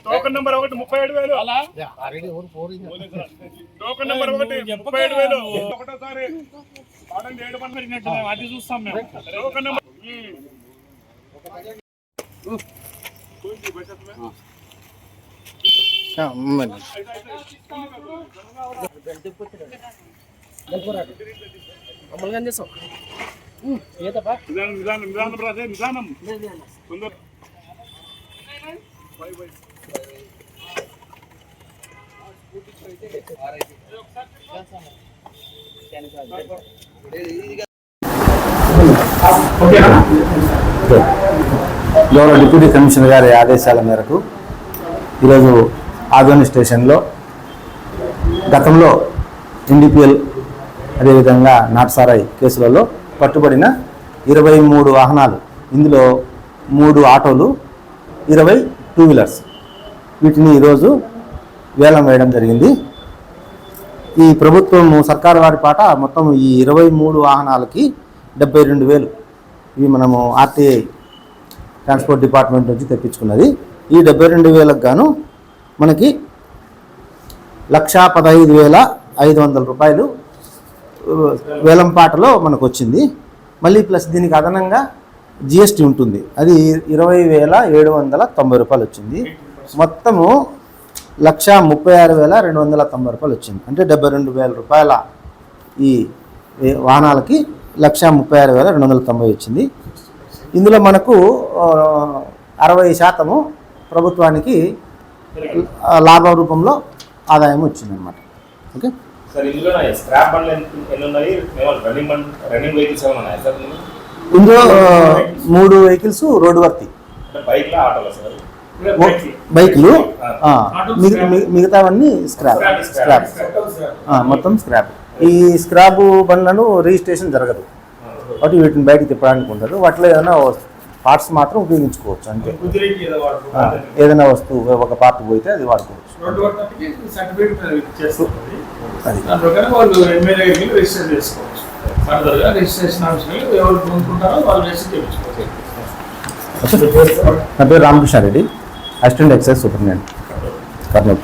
Token number 1 37,000 అలా token number 1 37,000 ఒకటోసారి order చేయడం అన్నట్టు అది చూస్తాం మేము టోకన్ నెంబర్ నిదానం తొందర గౌరవ డిప్యూటీ కమిషనర్ గారి ఆదేశాల మేరకు ఈరోజు ఆదోని స్టేషన్లో గతంలో ఎన్డీపీఎల్ అదేవిధంగా నాట్సారాయ్ కేసులలో పట్టుబడిన 23 వాహనాలు, ఇందులో 3 ఆటోలు, 20 టూ వీలర్స్, వీటిని ఈరోజు వేలం వేయడం జరిగింది. ఈ ప్రభుత్వం సర్కారు వారి పాట మొత్తం ఈ 23 వాహనాలకి 72,000 ఇవి మనము ఆర్టీఐ ట్రాన్స్పోర్ట్ డిపార్ట్మెంట్ నుంచి తెప్పించుకున్నది. ఈ 72,000కు గాను మనకి 1,15,500 రూపాయలు వేలంపాటలో మనకు వచ్చింది. మళ్ళీ ప్లస్ దీనికి అదనంగా జిఎస్టీ ఉంటుంది, అది 20,790 రూపాయలు వచ్చింది. మొత్తము 1,36,290 రూపాయలు వచ్చింది. అంటే 72,000 రూపాయల ఈ వాహనాలకి 1,36,290 వచ్చింది. ఇందులో మనకు 60% ప్రభుత్వానికి లాభ రూపంలో ఆదాయం వచ్చిందన్నమాట. ఓకే సార్, ఇందులో స్క్రాప్ బండ్లు ఎన్ని ఉన్నాయి? రన్నింగ్ వెహికల్స్ ఏమైనా ఉన్నాయా సార్? ఇందులో 3 వెహికల్స్ రోడ్డు వర్తి, బైక్లు, మిగతావన్నీ స్క్రాప్. మొత్తం స్క్రాప్. ఈ స్క్రాప్ బండ్లను రిజిస్ట్రేషన్ జరగదు, కాబట్టి వీటిని బయటకు తిప్పడానికి ఉండదు. వాటిలో ఏదైనా పార్ట్స్ మాత్రం ఉపయోగించుకోవచ్చు, అంటే ఏదైనా వస్తువు ఒక పార్ట్ పోయితే అది వాడుకోవచ్చు. నా పేరు Ramakrishna Reddy, assistant excise superintendent Kurnool.